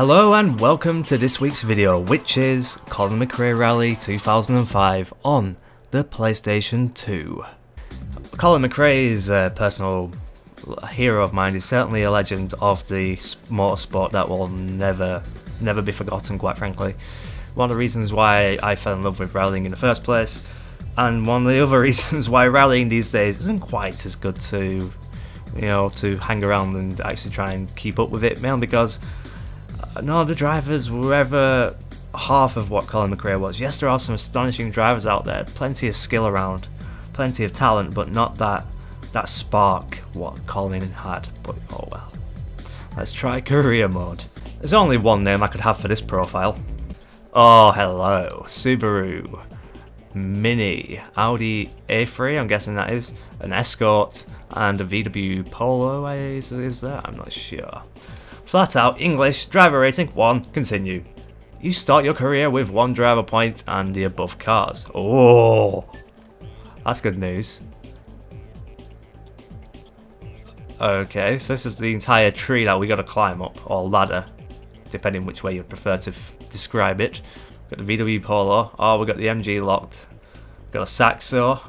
Hello and welcome to this week's video, which is Colin McRae Rally 2005 on the PlayStation 2. Colin McRae is a personal hero of mine. He's certainly a legend of the motorsport that will never be forgotten, quite frankly. One of the reasons why I fell in love with rallying in the first place, and one of the other reasons why rallying these days isn't quite as good to hang around and actually try and keep up with it, mainly because none of the drivers were ever half of what Colin McRae was. Yes, there are some astonishing drivers out there, plenty of skill around, plenty of talent, but not that spark what Colin had. But oh well. Let's try career mode. There's only one name I could have for this profile. Oh, hello. Subaru, Mini, Audi A3, I'm guessing that is, an Escort, and a VW Polo, is that? I'm not sure. Flat out English, driver rating 1, continue. You start your career with 1 driver point and the above cars. Oh, that's good news. Okay, so this is the entire tree that we got to climb up, or ladder, depending which way you prefer to describe it. We've got the VW Polo. Oh, we got the MG locked. We've got a Saxo.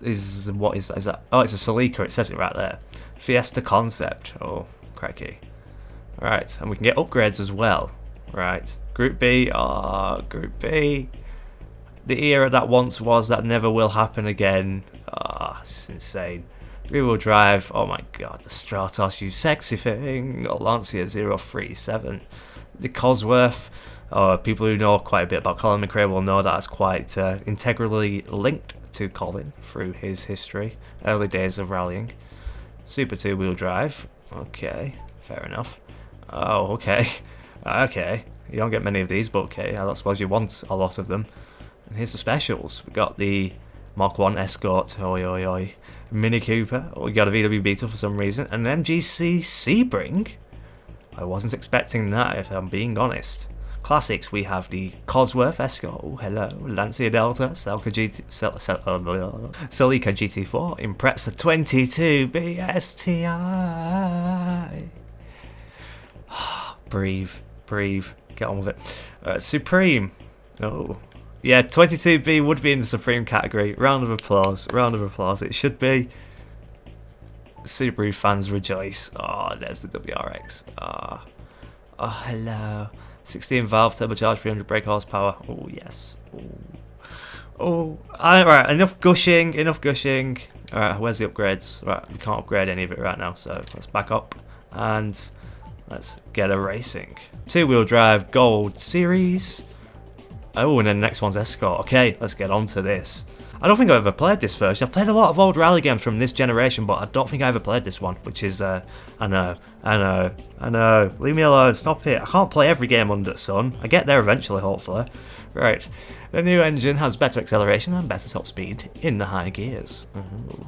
What is that? Oh, it's a Celica. It says it right there. Fiesta Concept. Oh, cracky. Right, and we can get upgrades as well. Right, Group B. Oh, Group B. The era that once was that never will happen again. Ah, oh, this is insane. Rear-wheel drive. Oh my god, the Stratos, you sexy thing. Lancia 037. The Cosworth. People who know quite a bit about Colin McRae will know that's quite integrally linked to Colin through his history, early days of rallying. Super 2-wheel drive. Okay, fair enough. Oh, okay. Okay. You don't get many of these, but okay, I don't suppose you want a lot of them. And here's the specials. We got the Mark 1 Escort, oi. Mini Cooper. We got a VW Beetle for some reason. And an MGC Sebring. I wasn't expecting that, if I'm being honest. Classics, we have the Cosworth Escort. Oh, hello. Lancia Delta. Celica GT4. Impreza 22B STI. Breathe. Get on with it. Supreme. Oh. Yeah, 22B would be in the Supreme category. Round of applause. It should be. Subaru fans rejoice. Oh, there's the WRX. Oh, hello. 16 valve turbocharged, 300 brake horsepower. Oh, yes. Oh. Alright, enough gushing. Alright, where's the upgrades? Right, we can't upgrade any of it right now, so let's back up and let's get a racing. 2-wheel drive Gold Series. Oh, and then the next one's Escort. Okay, let's get on to this. I don't think I've ever played this version. I've played a lot of old rally games from this generation, but I don't think I ever played this one, which is, I know. Leave me alone, stop it. I can't play every game under the sun. I get there eventually, hopefully. Right. The new engine has better acceleration and better top speed in the high gears. Ooh.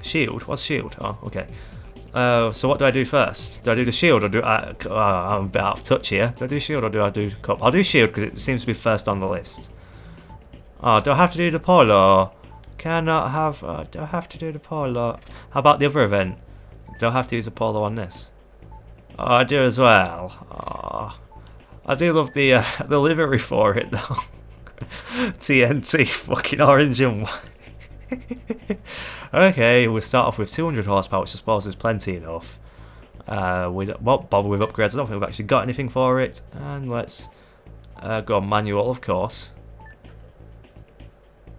Shield? What's shield? Oh, okay. So what do I do first? Do I do the shield or do I... I'm a bit out of touch here. Do I do shield or do I do cup? I'll do shield because it seems to be first on the list. Oh, do I have to do the polo? Do I have to do the polo? How about the other event? Do I have to use a polo on this? Oh, I do as well. Oh, I do love the livery for it though. TNT, fucking orange and white. Okay, we'll start off with 200 horsepower, which I suppose is plenty enough. We won't bother with upgrades. I don't think we've actually got anything for it. And let's go on manual, of course.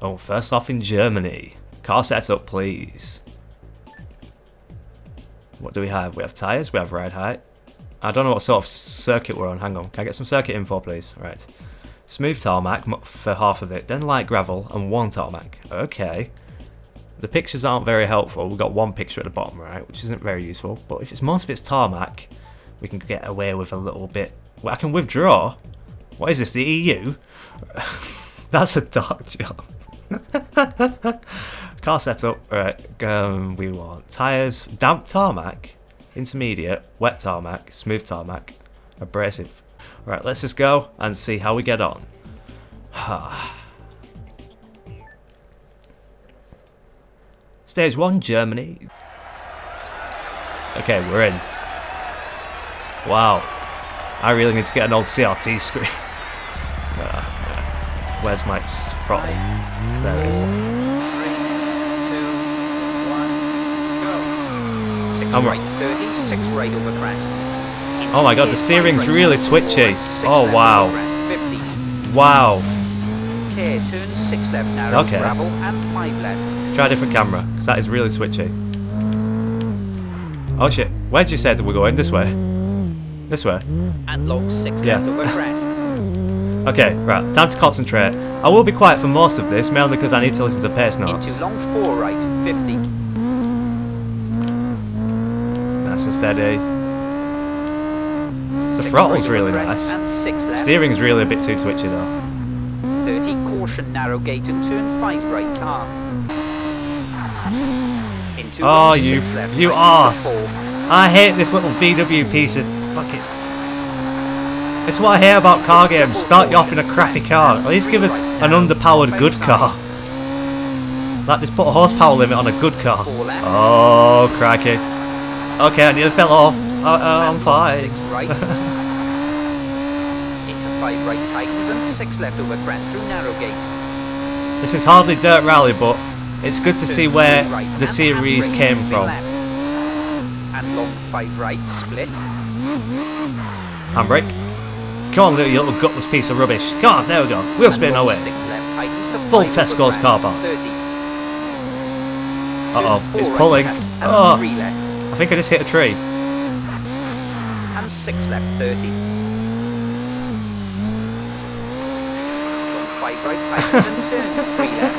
Oh, first off in Germany. Car setup, please. What do we have? We have tyres, we have ride height. I don't know what sort of circuit we're on. Hang on, can I get some circuit info, please? Right. Smooth tarmac for half of it, then light gravel and 1 tarmac. Okay. The pictures aren't very helpful. We've got 1 picture at the bottom right, which isn't very useful. But if it's most of it's tarmac, we can get away with a little bit. Well, I can withdraw. What is this, the EU? That's a dark job. Car setup, right, we want tyres, damp tarmac, intermediate, wet tarmac, smooth tarmac, abrasive. Right, let's just go and see how we get on. Stage 1, Germany. Okay, we're in. Wow. I really need to get an old CRT screen. Where's Mike's throttle? There it is. 3, 2, 1, go. 6 I'm right 30, 6 right over crest. Oh my god, the steering's really twitchy. Oh wow. 50. Wow. Okay, turn 6 left, narrow Okay. gravel, and 5 left. Try a different camera, because that is really twitchy. Oh shit, where did you say that we're going? This way? This way? And long 6 Yeah. left over crest. Okay, right, time to concentrate. I will be quiet for most of this, mainly because I need to listen to pace notes. Into long 4 right, 50. Nice and steady. The 6 throttle's right really over crest, nice. and 6 left. Steering's really a bit too twitchy though. 30, caution, narrow gate, and turn 5 right, tar. Into Oh, long you 6 left, you tightens arse! to 4. I hate this little VW piece of fucking... It's what I hate about car games. Start you off in a crappy car. At least give us an underpowered good car. Like, just put a horsepower limit on a good car. Oh, crikey. Okay, I nearly fell off. I'm fine. 6 right. Into 5 right tightens and 6 left over crest through narrow gate. This is hardly Dirt Rally, but it's good to see where Right the and series handbrake came moving from. left. And long 5 right, split. Handbrake. Come on, you little gutless piece of rubbish. Come on, there we go. Wheel spin And long away. 6 left tightens to Full 5 over Tesco's crest, car park. 30. Uh-oh, Turn it's 4 pulling. right left, and Oh, 3 left. I think I just hit a tree. And 6 left, 30. Long 5 right tightens and turn 3 left.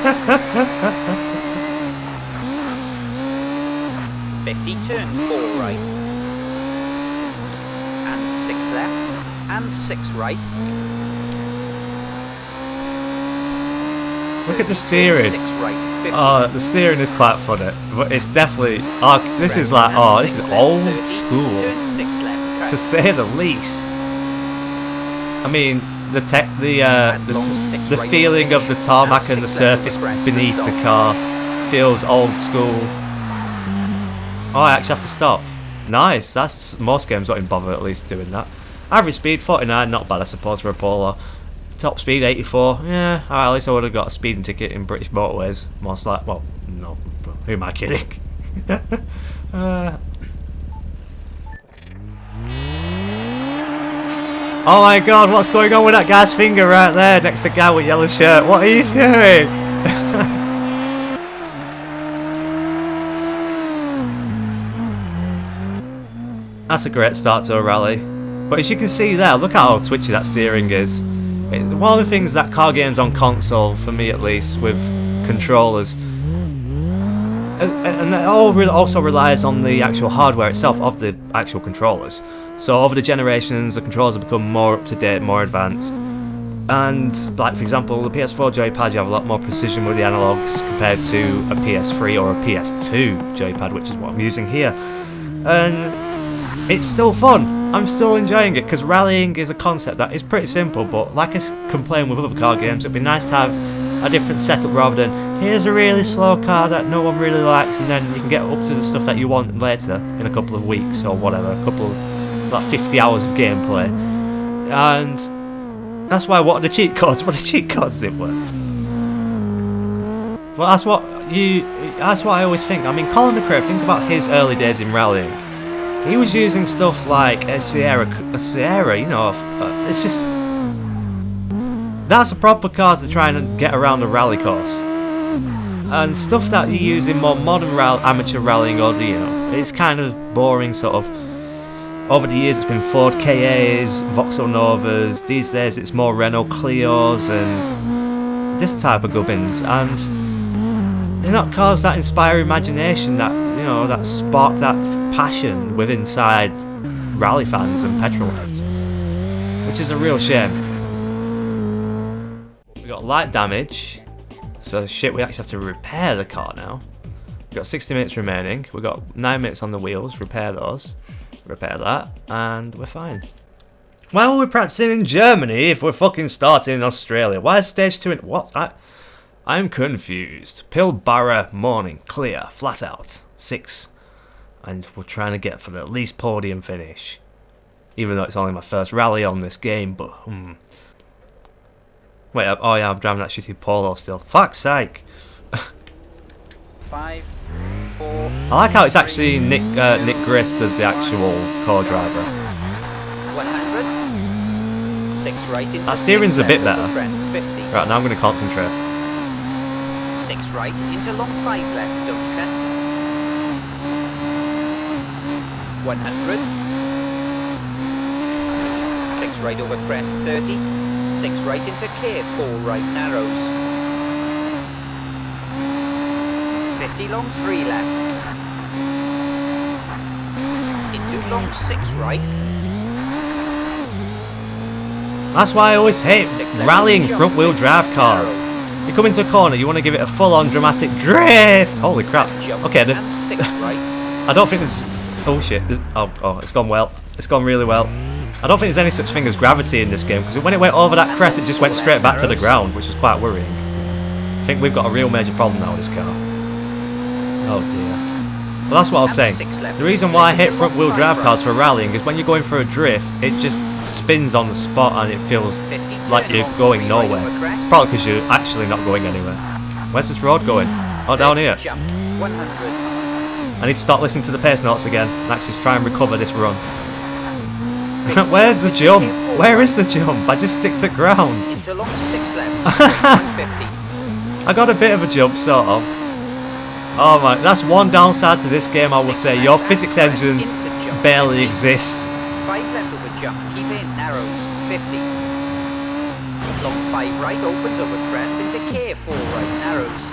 50, turn 4 right. And 6 left. And 6 right. Look at the 32, steering. 6 right, 50. Oh, the steering is quite funny, but it's definitely... Oh, this is like, oh, this is old school, Turn 6 left, to say the least. I mean, the feeling of the tarmac and the surface beneath the car feels old school. Oh, I actually have to stop. Nice, that's most games don't even bother at least doing that. Average speed 49, not bad I suppose for a Polo. Top speed 84, yeah, alright, at least I would have got a speeding ticket in British motorways. Most like, well, no, who am I kidding? Oh my god, what's going on with that guy's finger right there next to the guy with yellow shirt? What are you doing? That's a great start to a rally. But as you can see there, look how twitchy that steering is. One of the things that car games on console, for me at least, with controllers, and it all also relies on the actual hardware itself of the actual controllers. So over the generations, the controllers have become more up to date, more advanced. And like for example, the PS4 joypad, you have a lot more precision with the analogs compared to a PS3 or a PS2 joypad, which is what I'm using here. And it's still fun. I'm still enjoying it because rallying is a concept that is pretty simple, but like I complain with other car games, it'd be nice to have a different setup rather than here's a really slow car that no one really likes, and then you can get up to the stuff that you want later in a couple of weeks or whatever, like 50 hours of gameplay. And that's why I wanted the cheat codes, but the cheat codes didn't work. But that's what I always think. I mean, Colin McRae, think about his early days in rallying. He was using stuff like a Sierra, you know, it's just... That's a proper car to try and get around a rally course. And stuff that you use in more modern amateur rallying, or you know, it's kind of boring sort of. Over the years it's been Ford KAs, Vauxhall Novas, these days it's more Renault Clios and this type of gubbins, and they're not cars that inspire imagination, that, you know, that spark that passion with inside rally fans and petrol heads, which is a real shame. We got light damage, so shit, we actually have to repair the car now. We've got 60 minutes remaining, we've got 9 minutes on the wheels, repair those, repair that, and we're fine. Why were we practicing in Germany if we're fucking starting in Australia? Why is stage 2 in... What? I'm confused. Pilbara morning, clear, flat out, 6. And we're trying to get for the at least podium finish. even though it's only my first rally on this game. But wait, oh yeah, I'm driving that shitty Polo still. Fuck's sake! 5, 4. I like how it's actually Nick Grist as the actual co-driver. 100. 6 right into That steering's 6 a bit left better. over crest, 50. Right, now I'm going to concentrate. 6 right into long 5 left, don't cut. 100. 6 right over crest, 30. 6 right into care, 4 right narrows. 50 long 3 left. Into long 6 right. That's why I always hate rallying front-wheel drive cars. You come into a corner, you want to give it a full-on dramatic drift. Holy crap! Okay, And 6 right. I don't think there's. Oh shit! Oh, it's gone well. It's gone really well. I don't think there's any such thing as gravity in this game because when it went over that crest, it just went straight back to the ground, which was quite worrying. I think we've got a real major problem now with this car. Oh dear. Well, that's what I was saying. The reason why I hate front-wheel drive cars for rallying is when you're going for a drift, it just spins on the spot and it feels like you're going nowhere. Probably because you're actually not going anywhere. Where's this road going? Oh, down here. Jump 100. I need to start listening to the pace notes again and actually try and recover this run. Where's the jump? Where is the jump? I just stick to ground. Into long 6 left. 150. I got a bit of a jump, sort of. Oh my, that's one downside to this game, I will say. Your physics engine barely exists. 5 left over jump, keep in, narrows, 50. Long 5 right, opens over crest into care, 4 right, narrows.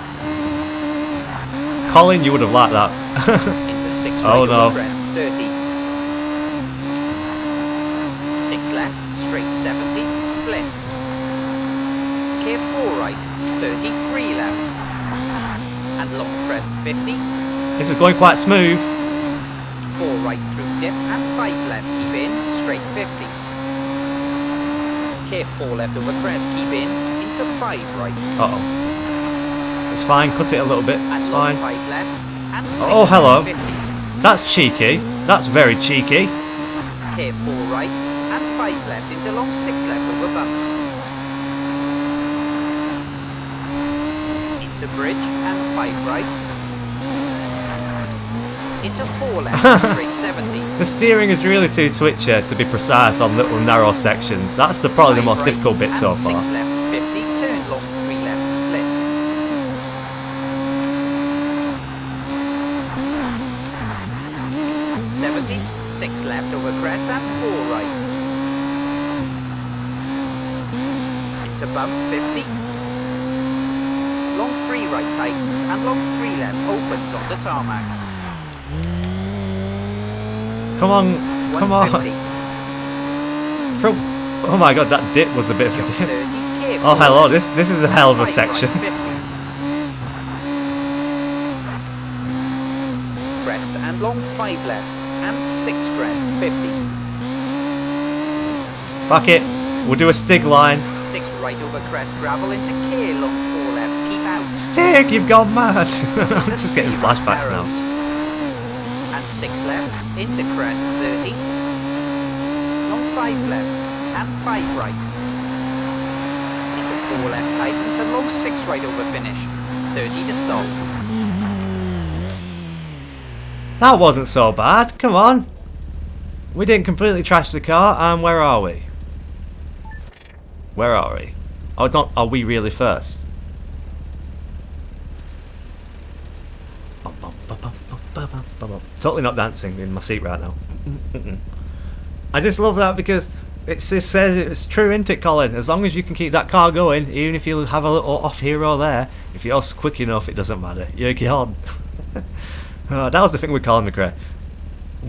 Colin, you would have liked that. Into 6 right Oh, over no. crest, 30. 6 left, straight 70, split. Care 4 right, 33 left. And long crest 50. This is going quite smooth. 4 right through dip and 5 left, keep in, straight 50. Care 4 left over crest, keep in, into 5 right. Uh-oh. It's fine, cut it a little bit, it's And long fine. 5 left, and 6 Oh, hello. 50. That's cheeky. That's very cheeky. Care 4 right, and 5 left, into long 6 left over bumps. Into bridge, and 5 right. Into 4 left, straight 70. The steering is really too twitchy to be precise on little narrow sections. That's probably the 5 most right, difficult bit and so 6 far. left, 50, turn long 3 left, split. 70, 6 left over crest and 4 right. Into bump 50. Long 3 right tightens and long 3 left opens on the tarmac. Come on, come on. 150. Oh my god, that dip was a bit of a Jump dip. 30, care Oh 4 hello, left, this is a hell of a 5 section. right 50. Crest and long 5 left and 6 crest 50. Fuck it, we'll do a Stig line. 6 right over crest gravel into care long 4 left, keep out. Stig, you've gone mad. I'm just getting flashbacks now. And 6 left into crest 30. Long 5 left and 5 right. Into 4 left tightens and long 6 right over finish. 30 to stop. That wasn't so bad, come on. We didn't completely trash the car, and where are we? Where are we? Oh, are we really first? Totally not dancing in my seat right now. I just love that because it just says it's true, isn't it, Colin? As long as you can keep that car going, even if you have a little off here or there, if you're quick enough, it doesn't matter. You're gone. That was the thing with Colin McRae.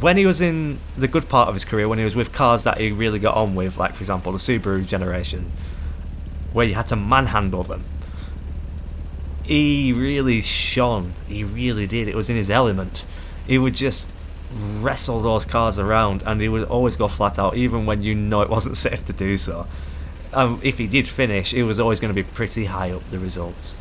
When he was in the good part of his career, when he was with cars that he really got on with, like for example the Subaru generation, where you had to manhandle them, he really shone. He really did. It was in his element. He would just wrestle those cars around, and he would always go flat out, even when you know it wasn't safe to do so. If he did finish, it was always going to be pretty high up the results.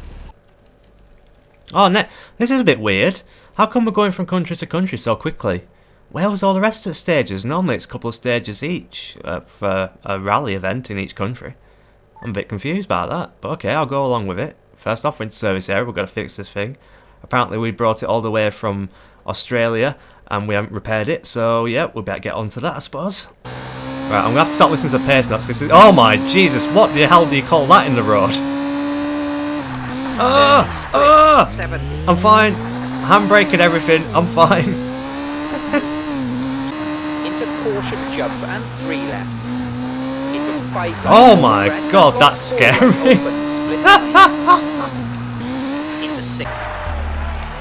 Oh, this is a bit weird. How come we're going from country to country so quickly? where was all the rest of the stages? Normally it's a couple of stages each for a rally event in each country. I'm a bit confused about that, but okay, I'll go along with it. First off, we're into service area, we've got to fix this thing. Apparently we brought it all the way from Australia and we haven't repaired it, so yeah, we'll better get onto that, I suppose. Right, I'm going to have to start listening to pace notes because, oh my Jesus, what the hell do you call that in the road? I'm fine. Handbrake and everything, I'm fine. Into caution jump and 3 left. Into 5 left. Oh my God, that's scary. Into 6.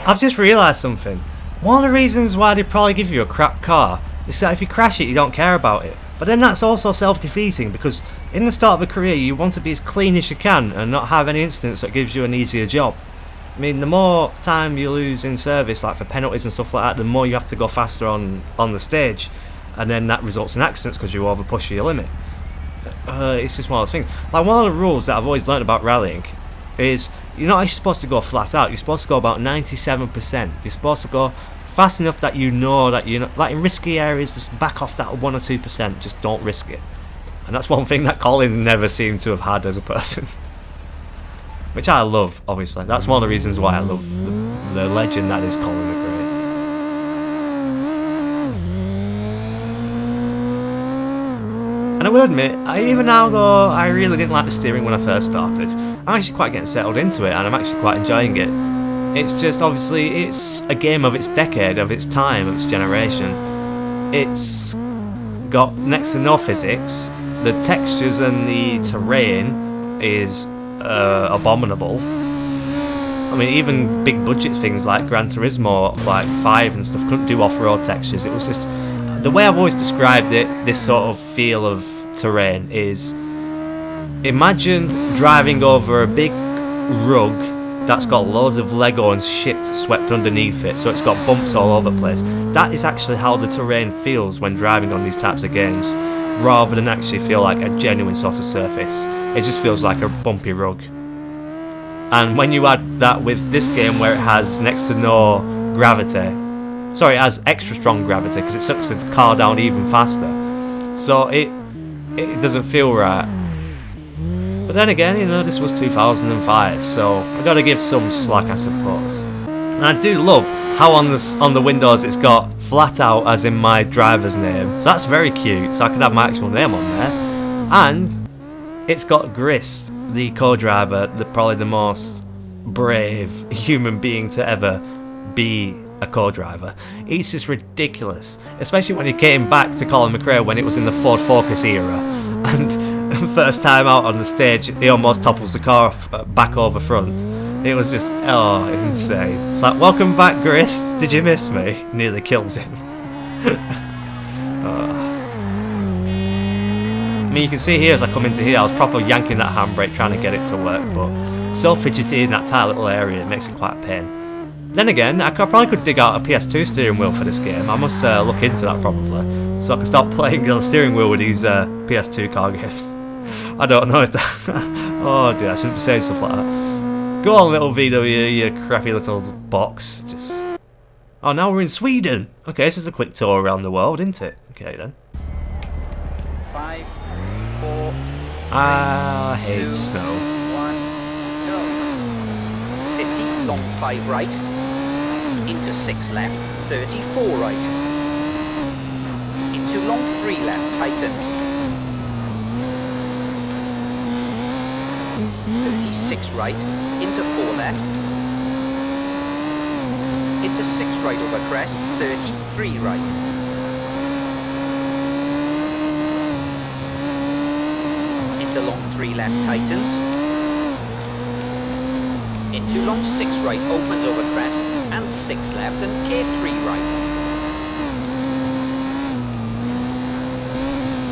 I've just realised something. One of the reasons why they probably give you a crap car is that if you crash it, you don't care about it. But then that's also self-defeating because in the start of a career, you want to be as clean as you can and not have any incidents that gives you an easier job. I mean, the more time you lose in service, like for penalties and stuff like that, the more you have to go faster on the stage, and then that results in accidents because you overpush your limit. It's just one of those things. Like, one of the rules that I've always learned about rallying is you're not actually supposed to go flat out. You're supposed to go about 97%. You're supposed to go fast enough that you know that you're not, like in risky areas, just back off that 1 or 2%. Just don't risk it. And that's one thing that Colin never seemed to have had as a person. Which I love, obviously. That's one of the reasons why I love the legend that is Colin McRae. And I will admit, even now though I really didn't like the steering when I first started, I'm actually quite getting settled into it and I'm actually quite enjoying it. It's just, obviously, it's a game of its decade, of its time, of its generation. It's got next to no physics. The textures and the terrain is abominable. I mean, even big budget things like Gran Turismo, like 5 and stuff, couldn't do off-road textures. It was just, the way I've always described it, this sort of feel of terrain is, imagine driving over a big rug that's got loads of Lego and shit swept underneath it, so it's got bumps all over the place. That is actually how the terrain feels when driving on these types of games, rather than actually feel like a genuine sort of surface. It just feels like a bumpy rug. And when you add that with this game where it has next to no gravity, sorry, it has extra strong gravity because it sucks the car down even faster, so it doesn't feel right. But then again, you know, this was 2005, so I gotta give some slack, I suppose. And I do love how on the windows it's got flat out as in my driver's name, so that's very cute, so I could have my actual name on there. And it's got Grist, the co-driver, probably the most brave human being to ever be a co-driver. It's just ridiculous, especially when he came back to Colin McRae when it was in the Ford Focus era, and first time out on the stage he almost topples the car back over front. It was just, oh, insane. It's like, welcome back, Grist, did you miss me? Nearly kills him. I mean, you can see here as I come into here, I was proper yanking that handbrake trying to get it to work, but so fidgety in that tight little area, it makes it quite a pain. Then again, I probably could dig out a PS2 steering wheel for this game. I must look into that probably, so I can start playing the steering wheel with these PS2 car games. I don't know if that... oh dear, I shouldn't be saying stuff like that. Go on, little VW, you crappy little box. Just... oh, now we're in Sweden. Okay, this is a quick tour around the world, isn't it? Okay then. 5, 4, I hate 2, snow. 1, go. 50, long 5 right. Into 6 left, 34 right. Into long 3 left, tightens. 36 right, into 4 left. Into 6 right over crest, 33 right. Into long 3 left, tightens. Into long 6 right, opens over crest, and 6 left, and K3 right.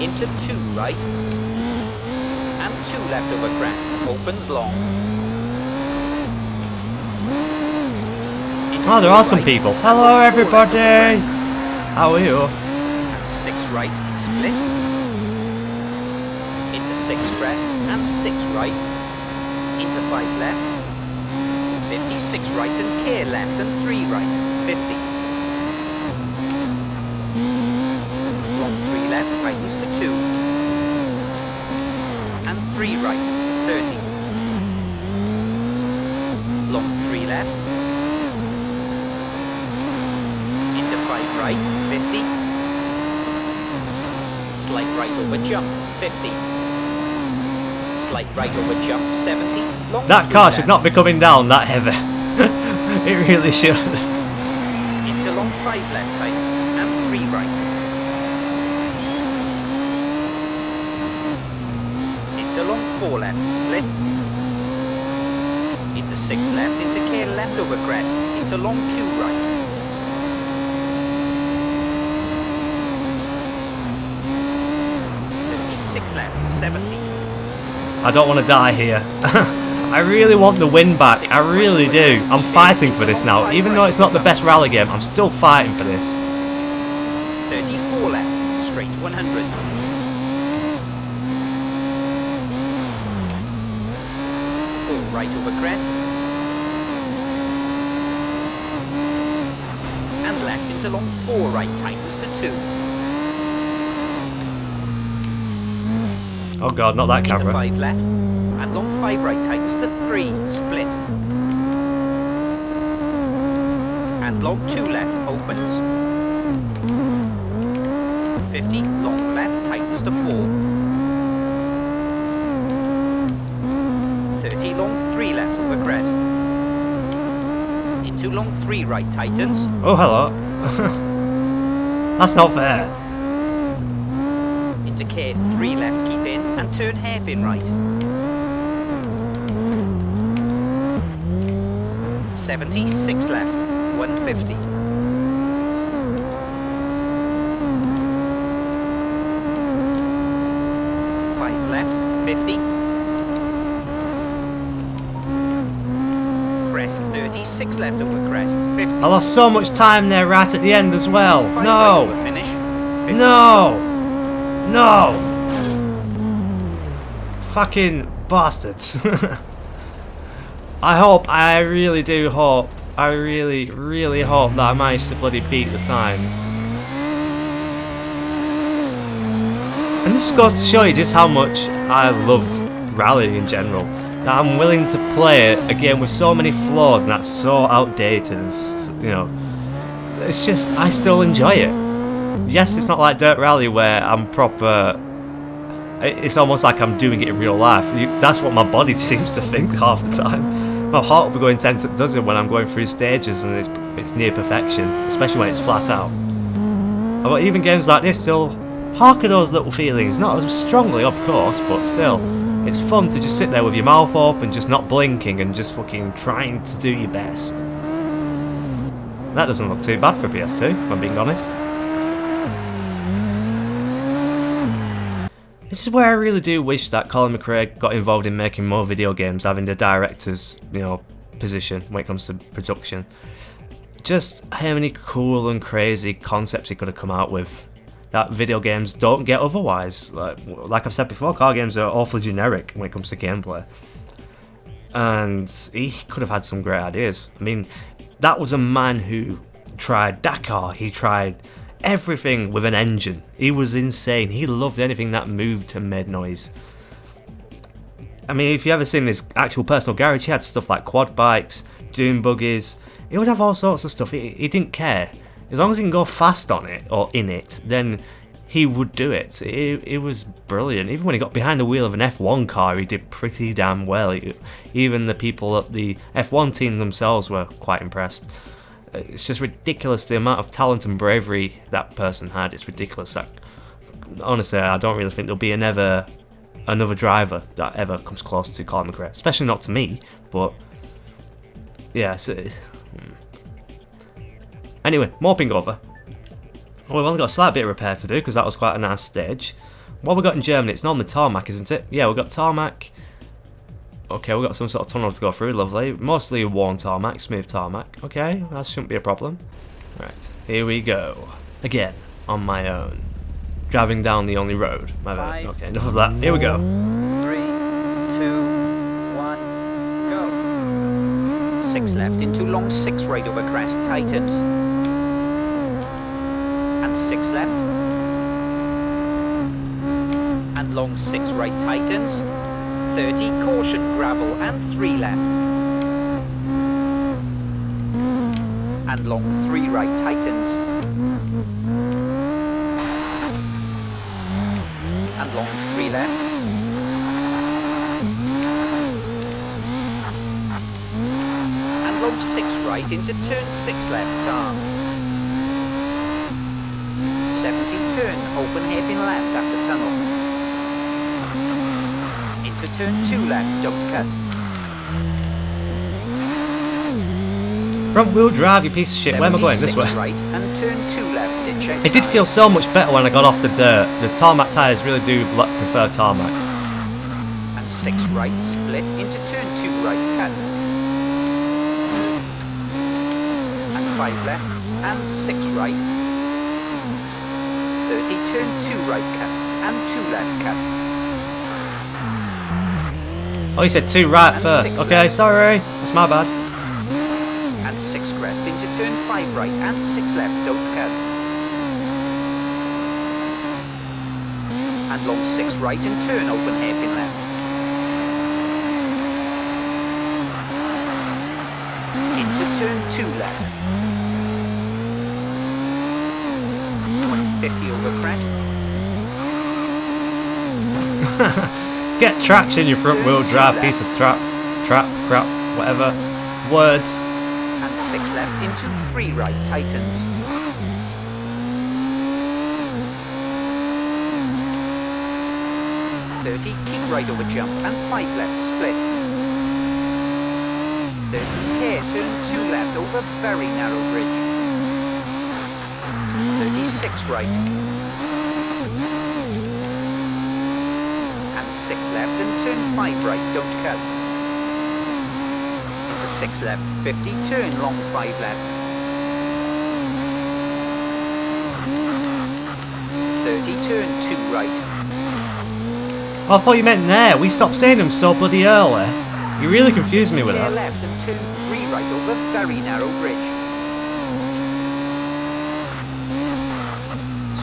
Into 2 right, and 2 left over crest, opens long. Into Oh, there are some right, people. Hello, everybody. How are you? and 6 right, split. Into 6 crest, and 6 right. Into 5 left. 56 right and K left and 3 right, 50. 3 right, 30. Long 3 left. Into 5 right, 50. Slight right over jump, 50. Slight right over jump, 70. Long That 3 car left. should not be coming down that heavy. It really should. Into long 5 left tightens and 3 right. Into long 4 left, split. Into 6 left, into care left over crest. Into long 2 right. Six left, 70. I don't want to die here. I really want the win back. I really do. I'm fighting for this now. Even though it's not the best rally game, I'm still fighting for this. 34 left, straight 100. Four right over crest. And left into long 4 right, tightens to 2. Oh god, not that Into camera. 5 left. And long 5 right, tightens to 3, split. And long 2 left, opens. 50, long left, tightens to 4. 30, long 3 left over crest. Into long 3 right, tightens. Oh, hello. That's not fair. Into care 3 left, keep in, and turn hairpin right. 76 left, 150. Five left, 50. Crest 30, 6 left over crest, 50. I lost so much time there right at the end as well. 5 right No. over finish. 50. No. No. Fucking bastards. I really do hope, I really hope that I managed to bloody beat the times. And this goes to show you just how much I love rally in general. That I'm willing to play it again with so many flaws and that's so outdated and, you know, it's just, I still enjoy it. Yes, it's not like Dirt Rally where I'm proper, it's almost like I'm doing it in real life. That's what my body seems to think half the time. My heart will be going 10 to dozen when I'm going through stages and it's near perfection, especially when it's flat out. But even games like this still harker those little feelings, not as strongly of course, but still, it's fun to just sit there with your mouth open, just not blinking and just fucking trying to do your best. That doesn't look too bad for PS2, if I'm being honest. This is where I really do wish that Colin McRae got involved in making more video games, having the director's, you know, position when it comes to production. Just how many cool and crazy concepts he could have come out with that video games don't get otherwise. Like I've said before, car games are awfully generic when it comes to gameplay. And he could have had some great ideas. I mean, that was a man who tried Dakar, he tried everything with an engine. He was insane. He loved anything that moved and made noise. I mean, if you ever seen his actual personal garage, he had stuff like quad bikes, dune buggies. He would have all sorts of stuff. He didn't care. As long as he can go fast on it, or in it, then he would do it. It was brilliant. Even when he got behind the wheel of an F1 car, he did pretty damn well. Even the people at the F1 team themselves were quite impressed. It's just ridiculous the amount of talent and bravery that person had. It's ridiculous. Honestly, I don't really think there'll be another driver that ever comes close to Colin McRae. Especially not to me, but yeah. Anyway, morphing over. Well, we've only got a slight bit of repair to do because that was quite a nice stage. What have we got in Germany? It's normally tarmac, isn't it? Yeah, we've got tarmac. Okay, we've got some sort of tunnel to go through, lovely. Mostly worn tarmac, smooth tarmac. Okay, that shouldn't be a problem. Right, here we go. Again, on my own. Driving down the only road. My bad. Okay, enough of that. Here we go. 3, 2, 1, go. 6 left into long 6 right over crest, tightens. And 6 left. And long 6 right, tightens. 30, caution, gravel, and 3 left. And long 3 right, tightens. And long 3 left. And long 6 right into turn 6 left, tar. 70, turn, open hairpin left after tunnel. Into turn 2 left, don't cut. Front wheel drive, you piece of shit. Where am I going? This way. Right and turn 2 left, ditch outside. It did feel so much better when I got off the dirt. The tarmac tyres really do prefer tarmac. And 6 right, split into turn 2 right, cut. And 5 left, and 6 right. 30, turn 2 right, cut. And 2 left, cut. Oh, you said 2 right And first. 6 Okay, left. sorry. That's my bad. And 6 crest into turn 5 right, and 6 left, don't cut. And long 6 right and turn open hairpin left. Into turn 2 left. 50 over crest. Get traction, you front wheel drive piece of crap, whatever. Words. And 6 left into 3 right, tightens. Keep right over jump and 5 left, split. 30, hair, turn 2 left over very narrow bridge. 36 right. And 6 left and turn 5 right, don't cut. Into 6 left, 50, turn long 5 left. 30, turn 2 right. Oh, I thought you meant there. We stopped saying them so bloody early. You really confused me with Hair that. left and turn 3 right over very narrow bridge.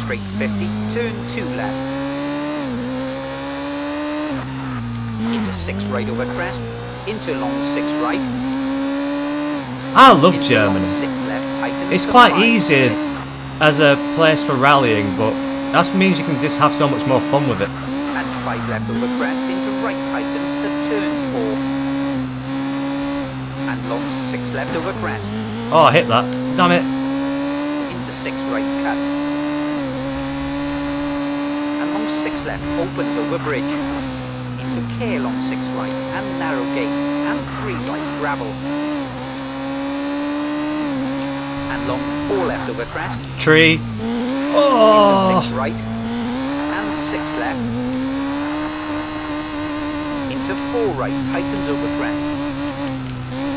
Straight 50, turn 2 left. Into 6 right over crest, into long 6 right. I love Into Germany. long 6 left, tightens It's to quite 5, easy split. as a place for rallying, but that means you can just have so much more fun with it. And 5 left over crest, into right tightens to turn 4. And long 6 left over crest, Oh, I hit that. Damn it. into 6 right cut. And long 6 left opens over bridge. Into K long 6 right and narrow gate and 3 right gravel. And long 4 left over crest. Tree. Into Oh. 6 right and 6 left. Into 4 right, tightens over crest.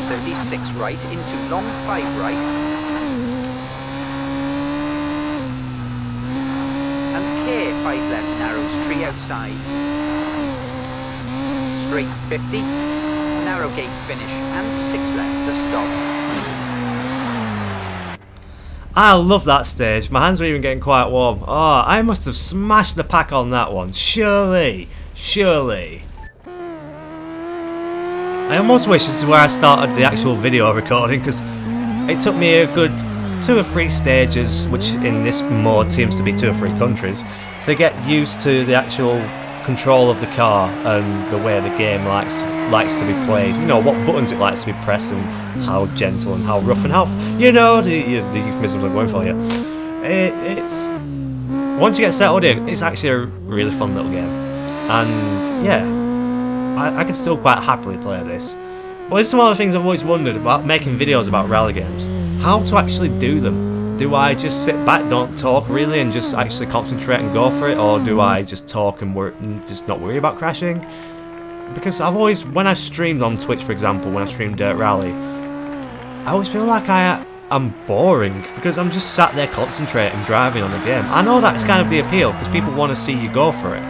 36 right into long 5 right. And K 5 left narrows, tree outside. Straight 50, narrow gate finish and 6 left to stop. I love that stage. My hands were even getting quite warm. Oh, I must have smashed the pack on that one. Surely. I almost wish this is where I started the actual video recording, because it took me a good 2 or 3 stages, which in this mode seems to be 2 or 3 countries, to get used to the actual control of the car and the way the game likes to be played. You know, what buttons it likes to be pressed and how gentle and how rough and how, you know, the euphemisms I'm going for here. It's once you get settled in, it's actually a really fun little game, and yeah, I could still quite happily play this. Well, it's one of the things I've always wondered about making videos about rally games: how to actually do them. Do I just sit back, don't talk really, and just actually concentrate and go for it, or do I just talk and just not worry about crashing? Because I've always, when I've streamed on Twitch, for example, when I've streamed Dirt Rally, I always feel like I'm boring, because I'm just sat there concentrating, driving on the game. I know that's kind of the appeal, because people want to see you go for it.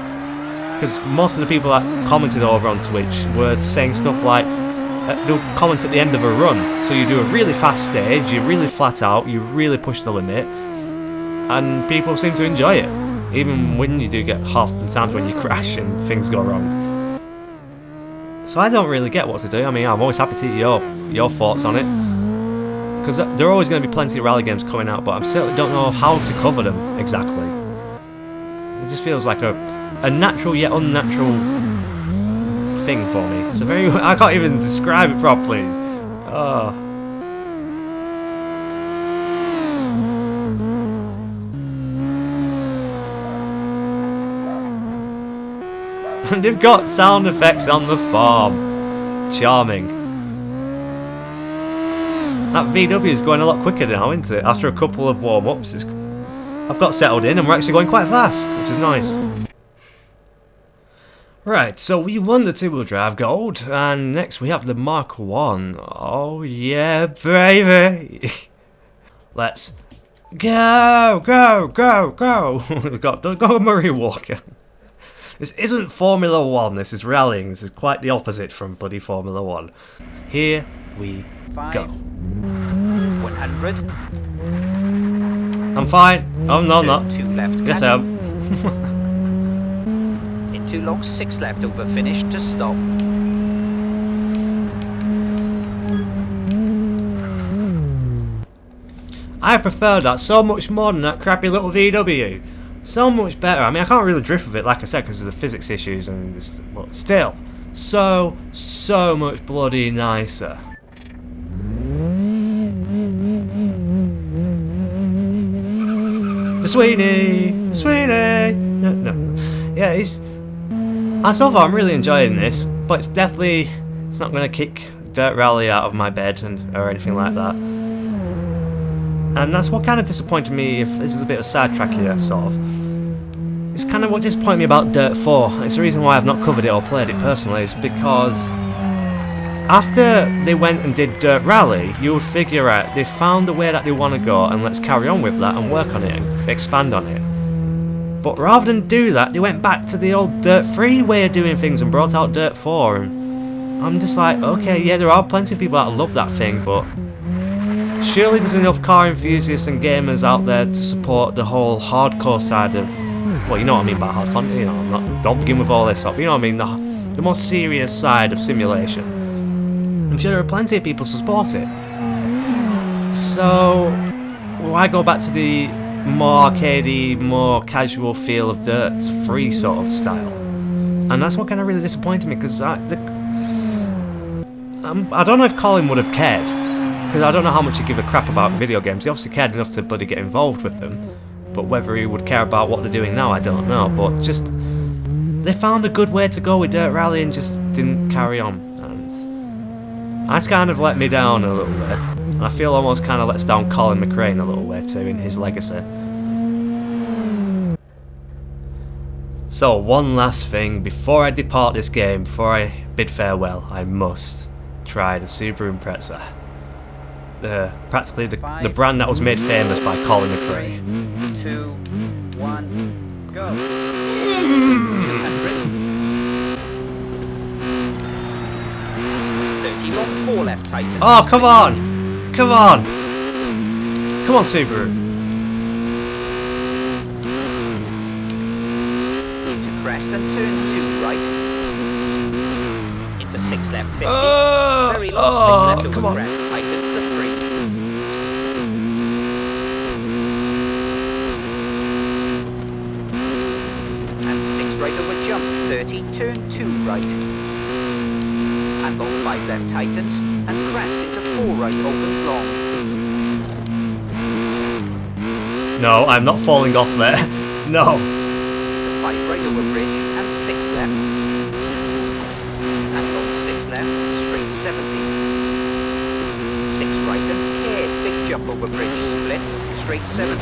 Because most of the people that commented over on Twitch were saying stuff like, they'll comment at the end of a run, so you do a really fast stage, you're really flat out, you really push the limit, and people seem to enjoy it, even when you do get half the times when you crash and things go wrong. So I don't really get what to do. I mean, I'm always happy to hear your thoughts on it, because there are always going to be plenty of rally games coming out, but I certainly don't know how to cover them exactly. It just feels like a natural yet unnatural thing for me. It's a very... I can't even describe it properly. Oh. And they've got sound effects on the farm. Charming. That VW is going a lot quicker now, isn't it? After a couple of warm-ups, I've got settled in and we're actually going quite fast, which is nice. Right, so we won the two-wheel drive gold, and next we have the Mark 1. Oh yeah, baby! Let's go, go, go, go! We've got Murray Walker. This isn't Formula 1, this is rallying. This is quite the opposite from bloody Formula 1. Here we go. 100. I'm fine. Oh, no, I'm not. 2 left. Yes, I am. Into long, 6 left over finish to stop. I prefer that so much more than that crappy little VW. So much better. I mean, I can't really drift with it, like I said, because of the physics issues, and it's, but still, so much bloody nicer. The Sweeney, no. Yeah, so far I'm really enjoying this, but it's not going to kick Dirt Rally out of my bed or anything like that. And that's what kind of disappointed me, if this is a bit of a sidetrack here, sort of. It's kind of what disappointed me about Dirt 4. It's the reason why I've not covered it or played it personally, is because after they went and did Dirt Rally, you would figure out they found the way that they want to go, and let's carry on with that and work on it and expand on it. But rather than do that, they went back to the old Dirt 3 way of doing things and brought out Dirt 4. And I'm just like, okay, yeah, there are plenty of people that love that thing, but surely there's enough car enthusiasts and gamers out there to support the whole hardcore side of, well, you know what I mean by hardcore, you know, don't begin with all this stuff, you know what I mean, the more serious side of simulation. I'm sure there are plenty of people to support it. So why go back to the more arcadey, more casual feel of Dirt 3 sort of style? And that's what kind of really disappointed me, because I don't know if Colin would have cared, because I don't know how much he give a crap about video games. He obviously cared enough to bloody get involved with them, but whether he would care about what they're doing now, I don't know. But just, they found a good way to go with Dirt Rally and just didn't carry on, and that's kind of let me down a little bit. And I feel almost kind of lets down Colin McRae in a little way too, in his legacy. So one last thing before I depart this game, before I bid farewell, I must try the Subaru Impreza. Practically the brand that was made famous by Colin McRae. 2, 1, go. 200. 30 long, 4 left tight. Oh, come on! Come on! Come on, Subaru. Into crest and turn 2 right. Into 6 left, 50. Very long, 6 left over crest. Tightens the 3. And 6 right over jump, 30. Turn 2 right. And long 5 left tightens. And crest into 4 right, opens long. No, I'm not falling off there. No. 5 right over bridge and 6 left. And long 6 left, straight 70. 6 right and care, big jump over bridge, split, straight 70. 6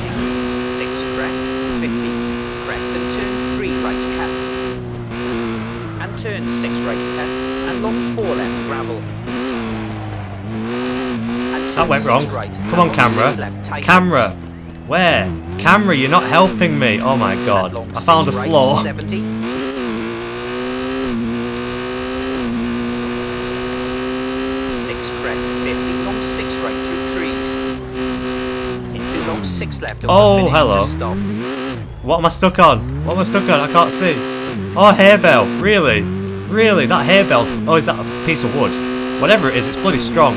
crest, 50. Crest and turn 3 right cut. And turn 6 right cut. And long 4 left, gravel. That went wrong. Right, come on, camera. Camera. Where? Camera, you're not helping me. Oh my god. I found a flaw. 70. 6 crest, 50. Long 6 right through trees. Into long 6 left over finish hello. to stop. What am I stuck on? What am I stuck on? I can't see. Oh, hair bell. Really? Really? That hay bale? Oh, is that a piece of wood? Whatever it is, it's bloody strong.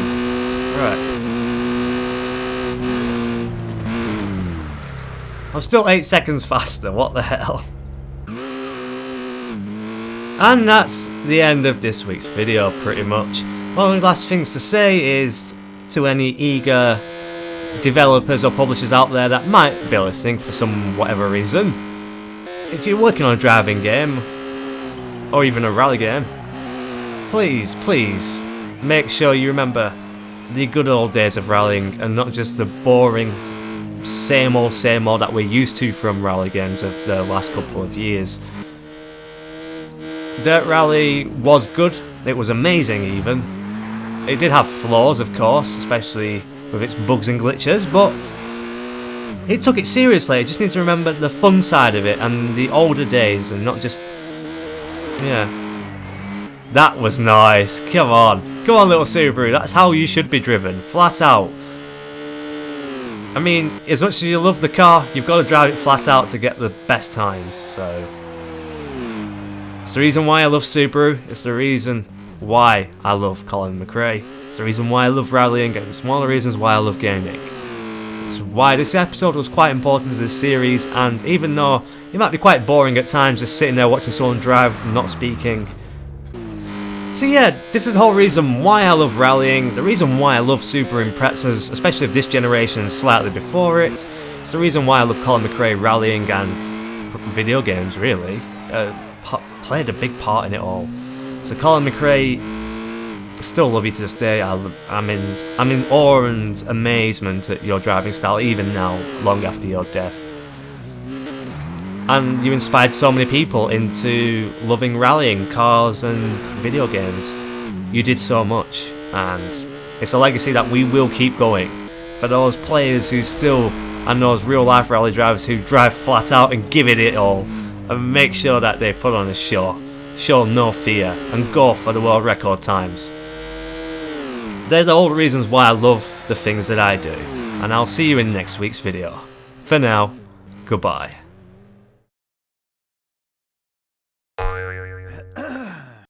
Right. I'm still 8 seconds faster, what the hell? And that's the end of this week's video, pretty much. One of the last things to say is to any eager developers or publishers out there that might be listening for some whatever reason. If you're working on a driving game, or even a rally game, please make sure you remember the good old days of rallying and not just the boring same old that we're used to from rally games of the last couple of years. Dirt Rally was good, it was amazing even. It did have flaws, of course, especially with its bugs and glitches, but it took it seriously. I just need to remember the fun side of it and the older days and not just... yeah. That was nice. Come on, little Subaru, that's how you should be driven, flat out. I mean, as much as you love the car, you've got to drive it flat out to get the best times, so... it's the reason why I love Subaru, it's the reason why I love Colin McRae, it's the reason why I love rallying, and it's one of the reasons why I love gaming. It's why this episode was quite important to this series, and even though it might be quite boring at times just sitting there watching someone drive and not speaking. So yeah, this is the whole reason why I love rallying, the reason why I love Super Imprezas, especially of this generation and slightly before it. It's the reason why I love Colin McRae rallying and video games, really. Played a big part in it all. So Colin McRae, still love you to this day. I'm in awe and amazement at your driving style, even now, long after your death. And you inspired so many people into loving rallying, cars and video games. You did so much, and it's a legacy that we will keep going. For those players who still, and those real life rally drivers who drive flat out and give it all, and make sure that they put on a show no fear, and go for the world record times. They're the whole reasons why I love the things that I do, and I'll see you in next week's video. For now, goodbye.